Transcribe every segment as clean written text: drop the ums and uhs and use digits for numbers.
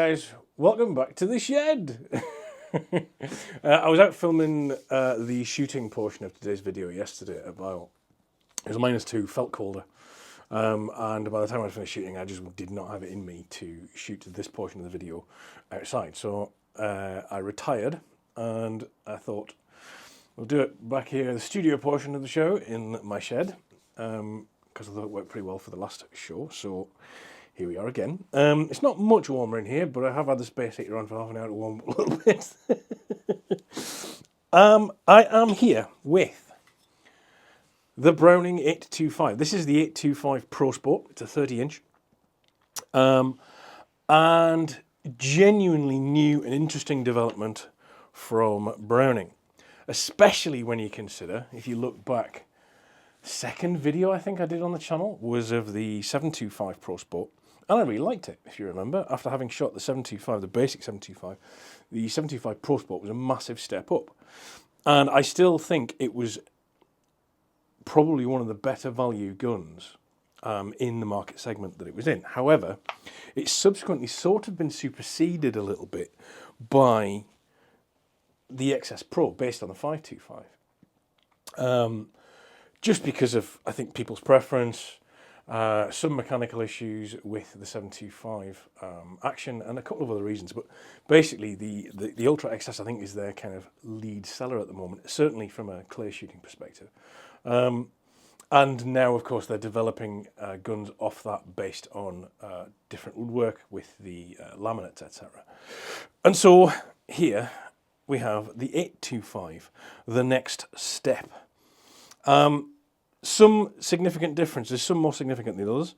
guys, welcome back to the shed. I was out filming the shooting portion of today's video yesterday at Bywell. It was -2, felt colder, and by the time I finished shooting I just did not have it in me to shoot this portion of the video outside. So I retired and I thought we'll do it back here, the studio portion of the show in my shed, because I thought it worked pretty well for the last show. So here we are again. It's not much warmer in here, but I have had the space heater on for half an hour to warm up a little bit. I am here with the Browning 825. This is the 825 Pro Sport. It's a 30-inch. And genuinely new and interesting development from Browning. Especially when you consider, if you look back, second video I think I did on the channel was of the 725 Pro Sport. And I really liked it, if you remember. After having shot the 725, the basic 725, the 725 Pro Sport was a massive step up. And I still think it was probably one of the better value guns in the market segment that it was in. However, it's subsequently sort of been superseded a little bit by the XS Pro based on the 525. Just because of, I think, people's preference, some mechanical issues with the 725 action, and a couple of other reasons. But basically, the Ultra XS, I think, is their kind of lead seller at the moment, certainly from a clear shooting perspective. And now, of course, they're developing guns off that based on different woodwork with the laminates, etc. And so here we have the 825, the next step. Some significant differences, some more significant than others,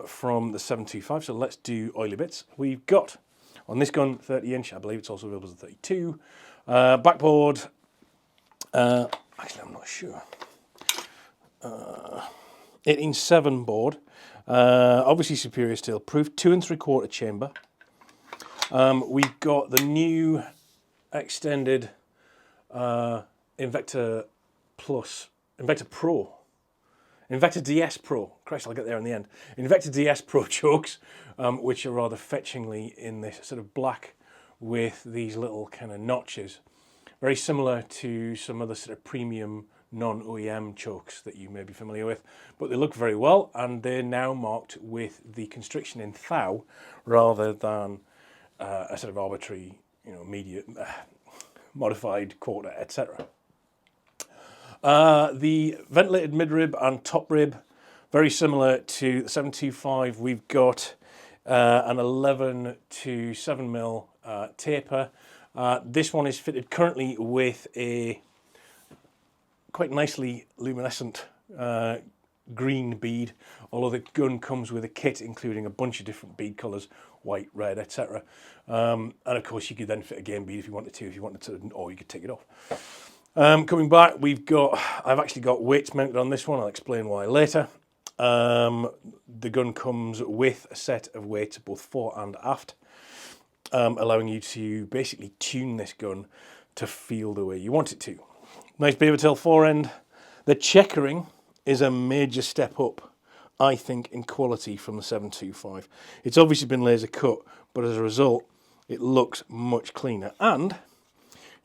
from the 725. So let's do oily bits. We've got on this gun 30-inch. I believe it's also available as a 32 backboard. Actually, I'm not sure. 18-7 board. Obviously superior steel proof. 2 3/4 chamber. We've got the new extended Invector DS Pro. Christ, I'll get there in the end. Invector DS Pro chokes, which are rather fetchingly in this sort of black with these little kind of notches. Very similar to some other sort of premium non-OEM chokes that you may be familiar with. But they look very well, and they're now marked with the constriction in thou rather than a sort of arbitrary, medium, modified quarter, etc. The ventilated midrib and top rib, very similar to the 725. We've got an 11 to 7mm taper. This one is fitted currently with a quite nicely luminescent green bead, although the gun comes with a kit including a bunch of different bead colours, white, red, etc. And of course you could then fit a game bead if you wanted to, or you could take it off. Coming back, I've actually got weights mounted on this one. I'll explain why later. The gun comes with a set of weights both fore and aft, allowing you to basically tune this gun to feel the way you want it to. Nice beaver tail fore end. The checkering is a major step up, I think, in quality from the 725. It's obviously been laser cut, but as a result, it looks much cleaner. And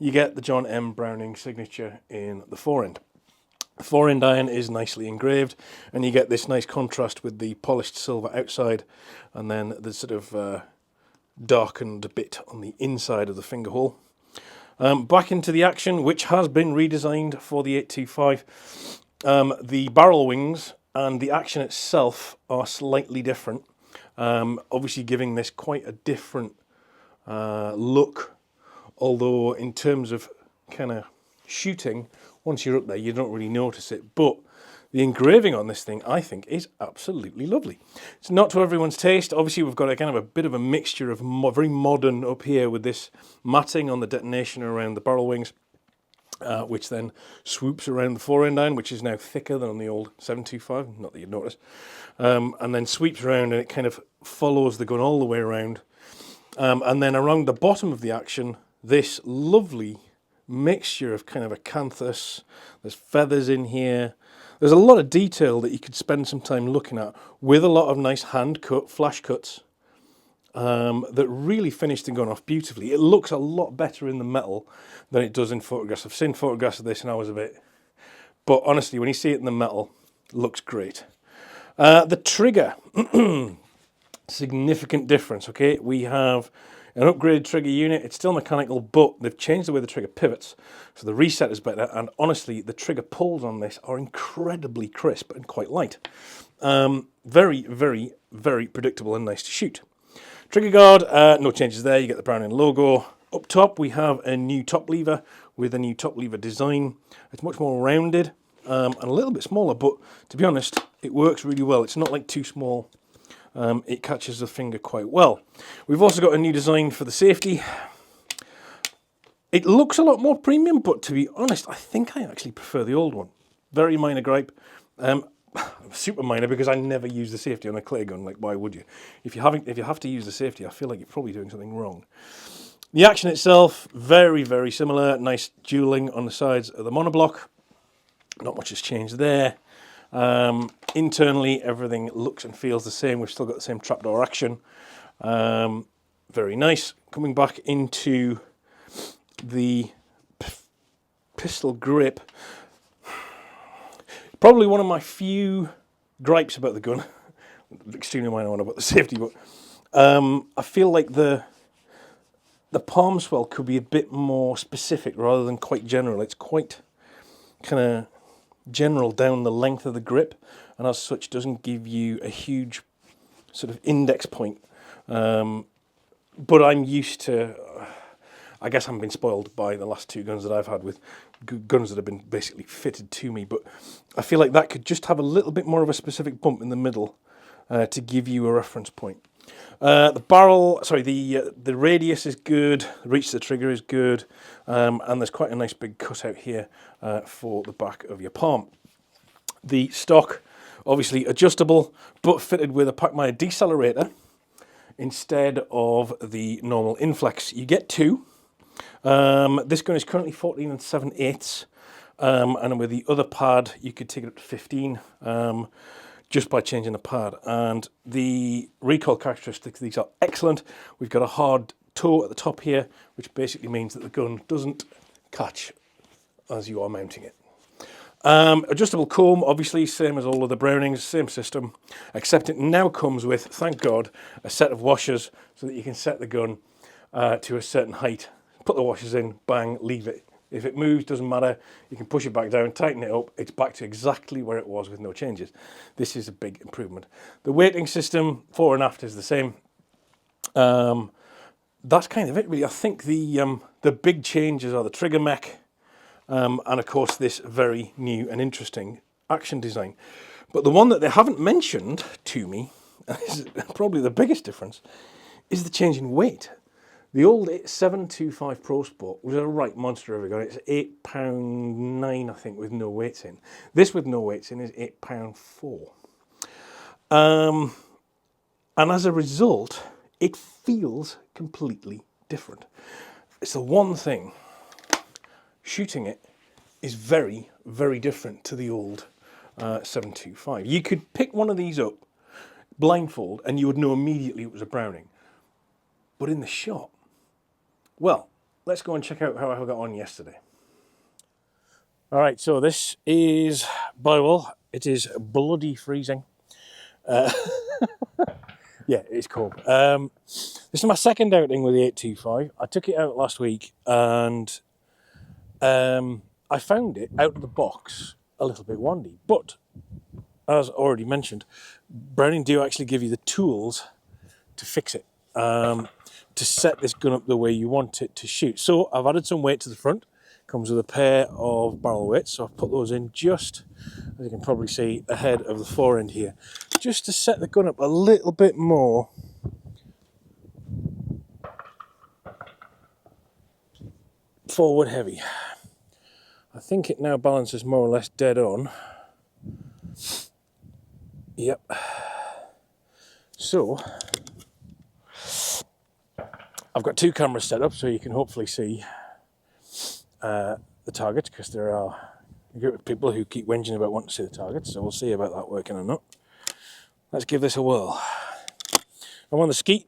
you get the John M. Browning signature in the fore end. The fore end iron is nicely engraved, and you get this nice contrast with the polished silver outside, and then the sort of darkened bit on the inside of the finger hole. Back into the action, which has been redesigned for the 825. The barrel wings and the action itself are slightly different, obviously giving this quite a different look. Although in terms of kind of shooting, once you're up there, you don't really notice it. But the engraving on this thing, I think, is absolutely lovely. It's not to everyone's taste. Obviously, we've got a kind of a bit of a mixture of very modern up here with this matting on the detonation around the barrel wings, which then swoops around the fore end iron, which is now thicker than on the old 725, not that you'd notice, and then sweeps around and it kind of follows the gun all the way around. And then around the bottom of the action, this lovely mixture of kind of acanthus, there's feathers in here, there's a lot of detail that you could spend some time looking at, with a lot of nice hand cut flash cuts that really finish the gun off beautifully. It looks a lot better in the metal than it does in photographs. I've seen photographs of this and I was a bit... But honestly, when you see it in the metal, it looks great. The trigger, significant difference, okay? We have an upgraded trigger unit. It's still mechanical, but they've changed the way the trigger pivots, so the reset is better, and honestly, the trigger pulls on this are incredibly crisp and quite light. Very, very, very predictable and nice to shoot. Trigger guard, no changes there. You get the Browning logo. Up top, we have a new top lever with a new top lever design. It's much more rounded and a little bit smaller, but to be honest, it works really well. It's not like too small. It catches the finger quite well. We've also got a new design for the safety. It looks a lot more premium, but to be honest, I think I actually prefer the old one. Very minor gripe. Super minor because I never use the safety on a clear gun. Like, why would you? If you have to use the safety, I feel like you're probably doing something wrong. The action itself, very, very similar. Nice dueling on the sides of the monoblock. Not much has changed there. Internally, everything looks and feels the same. We've still got the same trapdoor action. Very nice. Coming back into the pistol grip. Probably one of my few gripes about the gun. Extremely minor one about the safety, but I feel like the palm swell could be a bit more specific rather than quite general. It's quite kind of general down the length of the grip, and as such doesn't give you a huge sort of index point. But I'm used to, I guess I'm been spoiled by the last two guns that I've had with guns that have been basically fitted to me, but I feel like that could just have a little bit more of a specific bump in the middle to give you a reference point. The barrel, sorry, the radius is good, the reach of the trigger is good, and there's quite a nice big cutout here for the back of your palm. The stock, obviously adjustable, but fitted with a Pacmire decelerator instead of the normal inflex. You get two. This gun is currently 14 7/8, and with the other pad you could take it up to 15 just by changing the pad. And the recoil characteristics, these are excellent. We've got a hard toe at the top here, which basically means that the gun doesn't catch as you are mounting it. Adjustable comb, obviously same as all of the Brownings, same system, except it now comes with, thank God, a set of washers so that you can set the gun to a certain height. Put the washers in, bang, leave it. If it moves, doesn't matter. You can push it back down, tighten it up. It's back to exactly where it was with no changes. This is a big improvement. The weighting system, fore and aft, is the same. That's kind of it, really. I think the big changes are the trigger mech, and of course this very new and interesting action design. But the one that they haven't mentioned to me, and this is probably the biggest difference, is the change in weight. The old 725 Pro Sport was a right monster of a gun. It's £8.9, I think, with no weights in. This with no weights in is £8.4. And as a result, it feels completely different. It's the one thing. Shooting it is very, very different to the old 725. You could pick one of these up, blindfold, and you would know immediately it was a Browning. But in the shot, well, let's go and check out how I got on yesterday. All right, so this is Bywell. It is bloody freezing. Yeah, it's cold. This is my second outing with the 825. I took it out last week, and I found it out of the box a little bit wandy. But as already mentioned, Browning do actually give you the tools to fix it. To set this gun up the way you want it to shoot. So I've added some weight to the front. Comes with a pair of barrel weights, so I've put those in just, as you can probably see, ahead of the fore end here, just to set the gun up a little bit more forward heavy. I think it now balances more or less dead on. Yep. So I've got two cameras set up so you can hopefully see the targets, because there are a group of people who keep whinging about wanting to see the targets, so we'll see about that working or not. Let's give this a whirl. I'm on the skeet.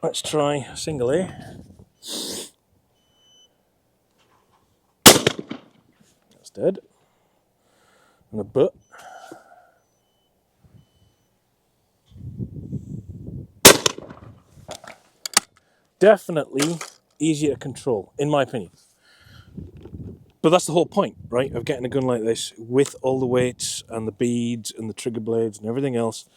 Let's try single A. That's dead. And a butt. Definitely easier to control, in my opinion. But that's the whole point, right, of getting a gun like this with all the weights and the beads and the trigger blades and everything else.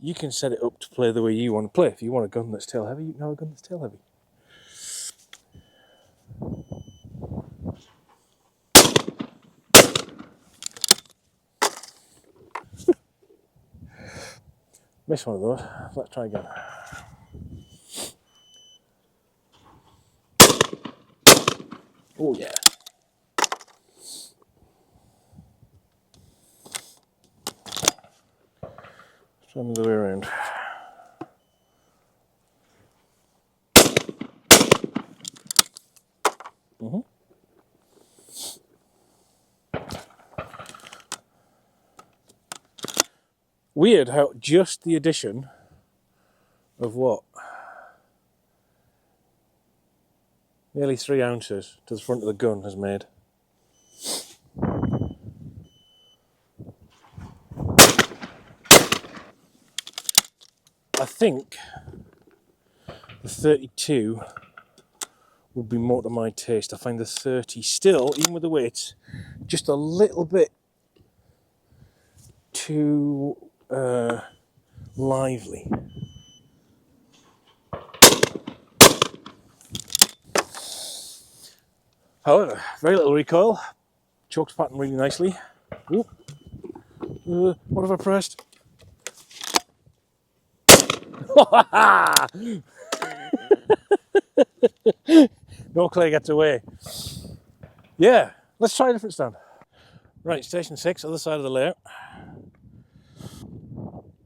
You can set it up to play the way you want to play. If you want a gun that's tail heavy, you can have a gun that's tail heavy. Missed one of those. Let's try again. Oh yeah. Let's try another way around. Weird how just the addition of what? Nearly 3 ounces to the front of the gun has made. I think the 32 would be more to my taste. I find the 30 still, even with the weights, just a little bit too lively. However, very little recoil, chokes pattern really nicely. Ooh. What have I pressed? No clay gets away. Yeah, let's try a different stand. Right, station 6, other side of the layout.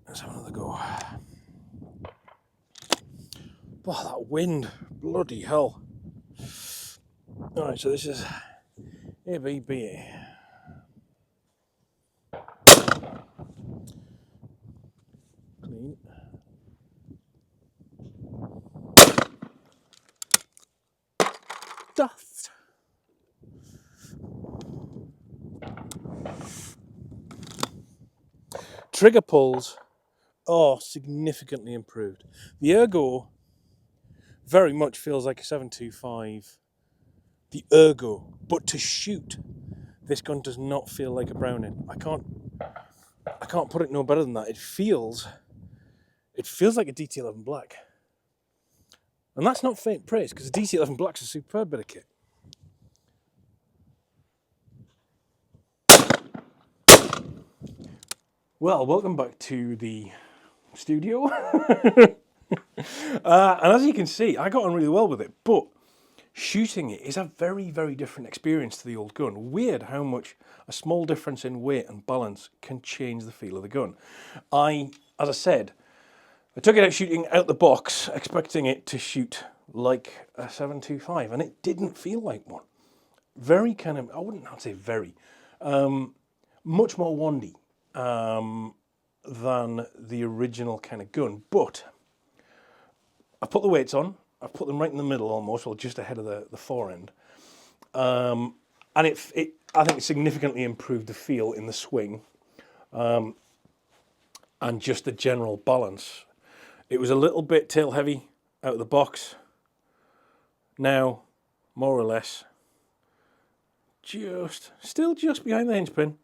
Let's have another go. Oh, that wind, bloody hell. Alright, so this is ABBA. Clean. Stuffed. Trigger pulls are significantly improved. The ergo very much feels like a 725. The ergo, but to shoot, this gun does not feel like a Browning. I can't put it no better than that. It feels like a DT11 Black. And that's not faint praise, because the DT11 Black's a superb bit of kit. Well, welcome back to the studio. And as you can see, I got on really well with it, but shooting it is a very, very different experience to the old gun. Weird how much a small difference in weight and balance can change the feel of the gun. As I said, I took it out shooting out the box, expecting it to shoot like a 725, and it didn't feel like one. Very kind of, I wouldn't say very, much more wandy than the original kind of gun. But I've put the weights on, I've put them right in the middle almost, or just ahead of the forend. And I think it significantly improved the feel in the swing and just the general balance. It was a little bit tail heavy out of the box. Now, more or less, still just behind the hinge pin,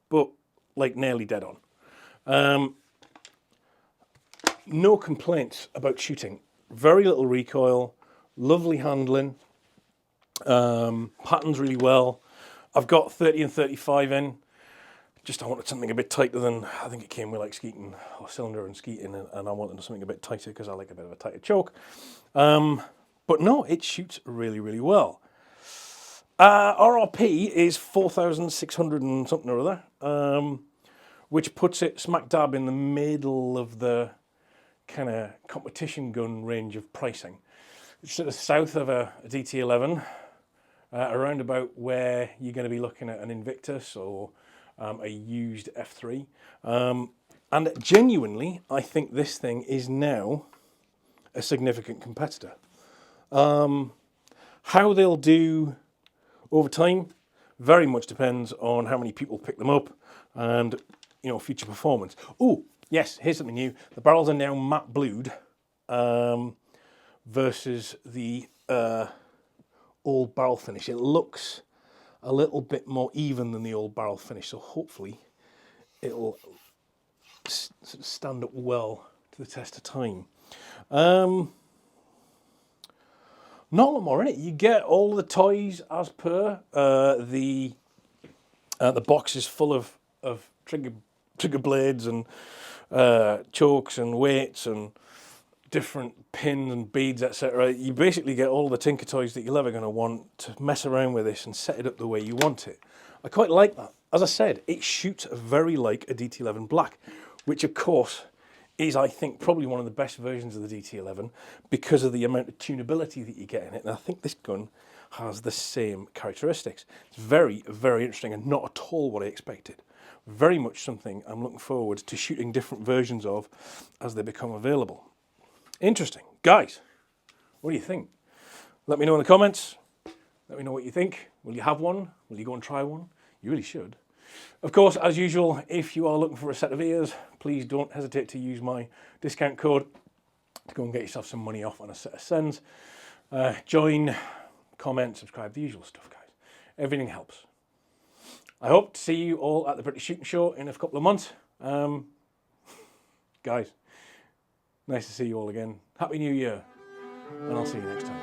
but like nearly dead on. No complaints about shooting. Very little recoil, lovely handling, patterns really well. I've got 30 and 35 in. Just I wanted something a bit tighter than, I think it came with like skeeting or cylinder and skeeting, and I wanted something a bit tighter because I like a bit of a tighter choke. But no, it shoots really, really well. RRP is 4,600 and something or other, which puts it smack dab in the middle of the kind of competition gun range of pricing. It's sort of south of a DT11, around about where you're going to be looking at an Invictus or a used F3. And genuinely, I think this thing is now a significant competitor. How they'll do over time very much depends on how many people pick them up and, you know, future performance. Oh, yes, here's something new. The barrels are now matte blued versus the old barrel finish. It looks a little bit more even than the old barrel finish, so hopefully it'll sort of stand up well to the test of time. Not a lot more in it. You get all the toys as per. The box is full of trigger blades and chokes and weights and different pins and beads, etc. You basically get all the tinker toys that you're ever going to want to mess around with this and set it up the way you want it. I quite like that. As I said, it shoots very like a DT11 Black, which of course is, I think, probably one of the best versions of the DT11 because of the amount of tunability that you get in it. And I think this gun has the same characteristics. It's very, very interesting and not at all what I expected. Very much something I'm looking forward to shooting different versions of as they become available. Interesting. Guys, what do you think? Let me know in the comments. Let me know what you think. Will you have one? Will you go and try one? You really should. Of course, as usual, if you are looking for a set of ears, please don't hesitate to use my discount code to go and get yourself some money off on a set of Sens. Join, comment, subscribe, the usual stuff, guys. Everything helps. I hope to see you all at the British Shooting Show in a couple of months. Guys, nice to see you all again. Happy New Year, and I'll see you next time.